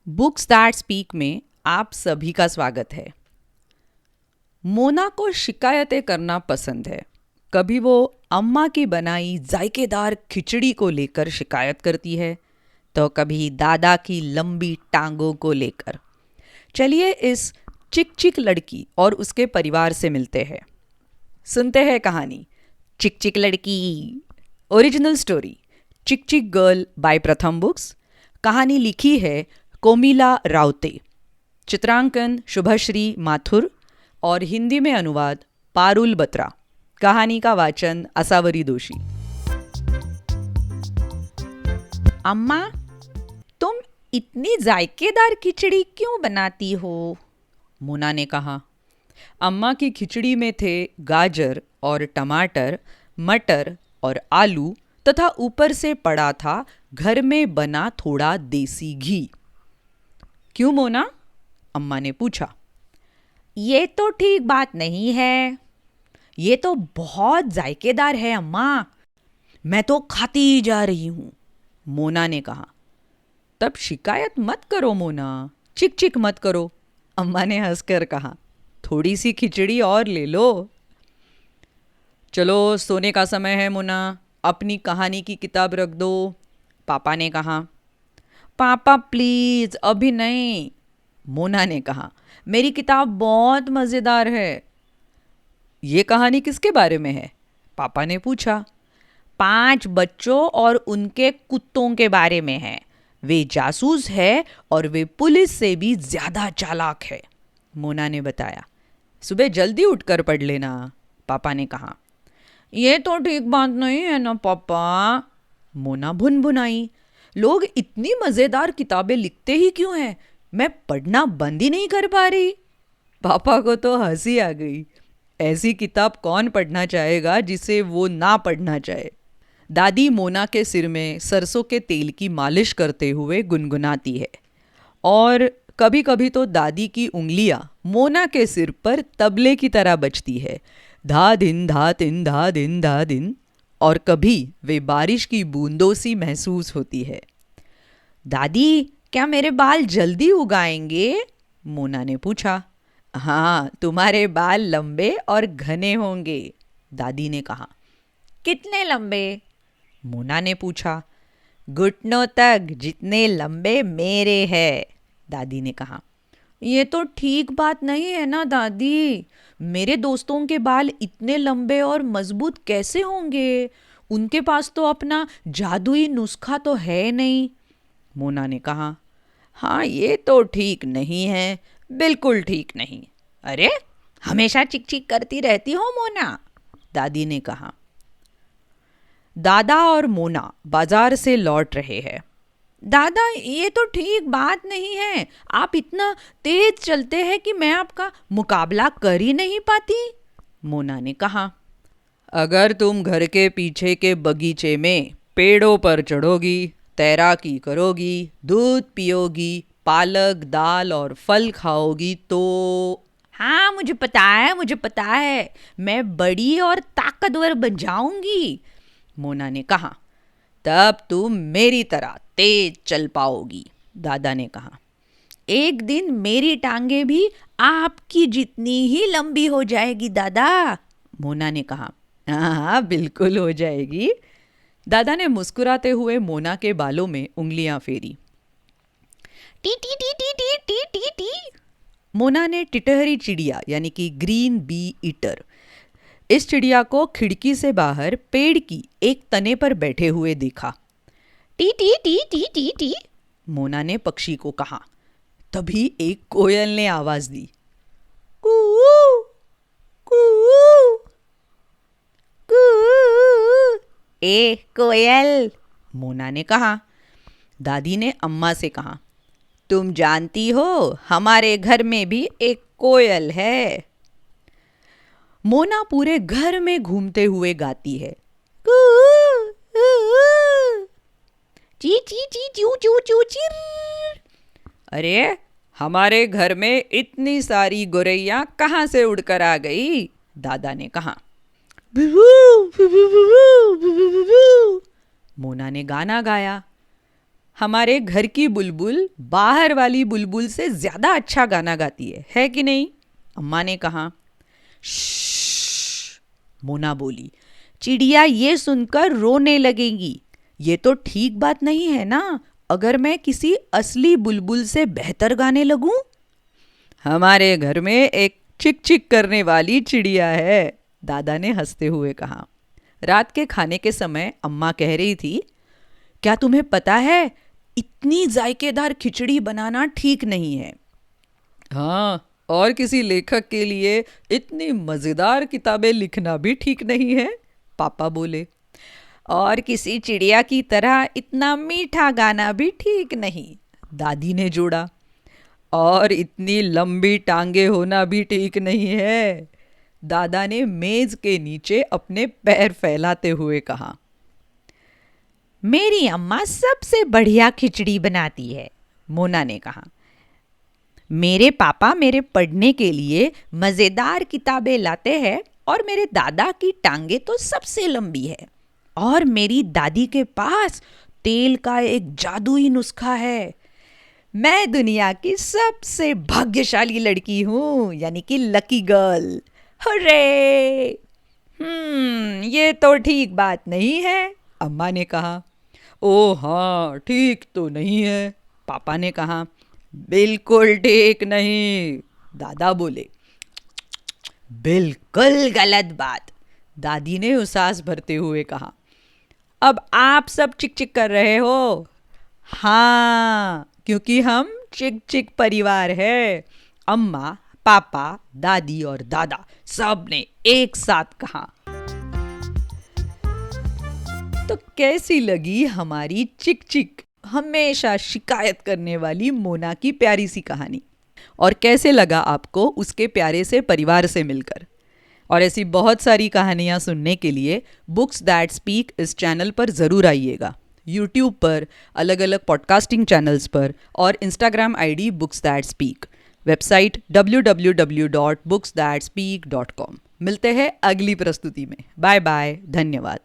Books that speak में आप सभी का स्वागत है। मोना को शिकायतें करना पसंद है। कभी वो अम्मा की बनाई जायकेदार खिचड़ी को लेकर शिकायत करती है, तो कभी दादा की लंबी टांगों को लेकर। चलिए इस चिक चिक लड़की और उसके परिवार से मिलते हैं। सुनते हैं कहानी चिक चिक लड़की। ओरिजिनल स्टोरी चिक चिक गर्ल बाय प्रथम बुक्स। कहानी लिखी है कोमिला राउते। चित्रांकन शुभश्री माथुर और हिंदी में अनुवाद पारुल बत्रा। कहानी का वाचन असावरी दोषी। अम्मा, तुम इतनी जायकेदार खिचड़ी क्यों बनाती हो? मोना ने कहा। अम्मा की खिचड़ी में थे गाजर और टमाटर, मटर और आलू तथा ऊपर से पड़ा था घर में बना थोड़ा देसी घी। क्यों मोना? अम्मा ने पूछा। ये तो ठीक बात नहीं है। ये तो बहुत जायकेदार है अम्मा। मैं तो खाती जा रही हूं, मोना ने कहा। तब शिकायत मत करो मोना, चिक चिक मत करो, अम्मा ने हंसकर कहा। थोड़ी सी खिचड़ी और ले लो। चलो सोने का समय है मोना, अपनी कहानी की किताब रख दो, पापा ने कहा। पापा प्लीज अभी नहीं, मोना ने कहा। मेरी किताब बहुत मज़ेदार है। ये कहानी किसके बारे में है? पापा ने पूछा। 5 बच्चों और उनके कुत्तों के बारे में है। वे जासूस है और वे पुलिस से भी ज़्यादा चालाक है, मोना ने बताया। सुबह जल्दी उठकर पढ़ लेना, पापा ने कहा। ये तो ठीक बात नहीं है ना पापा, मोना भुनभुनाई। लोग इतनी मज़ेदार किताबें लिखते ही क्यों हैं? मैं पढ़ना बंद ही नहीं कर पा रही। पापा को तो हंसी आ गई। ऐसी किताब कौन पढ़ना चाहेगा जिसे वो ना पढ़ना चाहे। दादी मोना के सिर में सरसों के तेल की मालिश करते हुए गुनगुनाती है और कभी कभी तो दादी की उंगलियां मोना के सिर पर तबले की तरह बजती है, धा दिन धा तिन धा दिन धा दिन। और कभी वे बारिश की बूंदों सी महसूस होती है। दादी, क्या मेरे बाल जल्दी उगाएंगे? मोना ने पूछा। हाँ, तुम्हारे बाल लंबे और घने होंगे, दादी ने कहा। कितने लंबे? मोना ने पूछा। घुटनों तक जितने लंबे मेरे हैं, दादी ने कहा। ये तो ठीक बात नहीं है ना दादी। मेरे दोस्तों के बाल इतने लंबे और मजबूत कैसे होंगे? उनके पास तो अपना जादुई नुस्खा तो है नहीं, मोना ने कहा। हाँ, ये तो ठीक नहीं है, बिल्कुल ठीक नहीं। अरे, हमेशा चिक चिक करती रहती हो मोना, दादी ने कहा। दादा और मोना बाजार से लौट रहे हैं। दादा, ये तो ठीक बात नहीं है। आप इतना तेज चलते हैं कि मैं आपका मुकाबला कर ही नहीं पाती, मोना ने कहा। अगर तुम घर के पीछे के बगीचे में पेड़ों पर चढ़ोगी, तैराकी करोगी, दूध पियोगी, पालक दाल और फल खाओगी तो। हाँ, मुझे पता है, मैं बड़ी और ताकतवर बन जाऊंगी, मोना ने कहा। तब तुम मेरी तरह तेज चल पाओगी, दादा ने कहा। एक दिन मेरी टांगे भी आपकी जितनी ही लंबी हो जाएगी दादा, मोना ने कहा। हाँ, बिल्कुल हो जाएगी, दादा ने मुस्कुराते हुए मोना के बालों में उंगलियां फेरी। टी टी टी टी टी टी टी टी, मोना ने टिटहरी चिड़िया यानी कि ग्रीन बी ईटर, इस चिड़िया को खिड़की से बाहर पेड़ की एक तने पर बैठे हुए देखा। टी टी टी टी टी टी, मोना ने पक्षी को कहा। तभी एक कोयल ने आवाज दी। कू कू कू। ए कोयल, मोना ने कहा। दादी ने अम्मा से कहा। तुम जानती हो, हमारे घर में भी एक कोयल है। मोना पूरे घर में घूमते हुए गाती है। कू ची ची ची चू चू चू चिर। अरे, हमारे घर में इतनी सारी गोरैया कहाँ से उड़कर आ गई? दादा ने कहा। मोना ने गाना गाया। हमारे घर की बुलबुल बाहर वाली बुलबुल से ज्यादा अच्छा गाना गाती है कि नहीं? अम्मा ने कहा। श्श्श, मोना बोली। चिड़िया ये सुनकर रोने लगेगी। ये तो ठीक बात नहीं है ना, अगर मैं किसी असली बुलबुल से बेहतर गाने लगूं। हमारे घर में एक चिक चिक करने वाली चिड़िया है, दादा ने हंसते हुए कहा। रात के खाने के समय अम्मा कह रही थी, क्या तुम्हें पता है, इतनी जायकेदार खिचड़ी बनाना ठीक नहीं है। हाँ, और किसी लेखक के लिए इतनी मज़ेदार किताबें लिखना भी ठीक नहीं है, पापा बोले। और किसी चिड़िया की तरह इतना मीठा गाना भी ठीक नहीं, दादी ने जोड़ा। और इतनी लंबी टांगे होना भी ठीक नहीं है, दादा ने मेज के नीचे अपने पैर फैलाते हुए कहा। मेरी अम्मा सबसे बढ़िया खिचड़ी बनाती है, मोना ने कहा। मेरे पापा मेरे पढ़ने के लिए मज़ेदार किताबें लाते हैं और मेरे दादा की टांगे तो सबसे लंबी है। और मेरी दादी के पास तेल का एक जादुई नुस्खा है। मैं दुनिया की सबसे भाग्यशाली लड़की हूँ, यानी कि लकी गर्ल। हुर्रे! ये तो ठीक बात नहीं है, अम्मा ने कहा। ओ हाँ, ठीक तो नहीं है, पापा ने कहा। बिल्कुल ठीक नहीं, दादा बोले। बिल्कुल गलत बात, दादी ने उसास भरते हुए कहा। अब आप सब चिक चिक कर रहे हो। हाँ, क्योंकि हम चिक चिक परिवार है, अम्मा, पापा, दादी और दादा सब ने एक साथ कहा। तो कैसी लगी हमारी चिक चिक, हमेशा शिकायत करने वाली मोना की प्यारी सी कहानी? और कैसे लगा आपको उसके प्यारे से परिवार से मिलकर? और ऐसी बहुत सारी कहानियाँ सुनने के लिए बुक्स दैट स्पीक इस चैनल पर ज़रूर आइएगा। यूट्यूब पर, अलग अलग पॉडकास्टिंग चैनल्स पर और Instagram ID books that speak, website www.booksthatspeak.com। मिलते हैं अगली प्रस्तुति में। बाय बाय, धन्यवाद।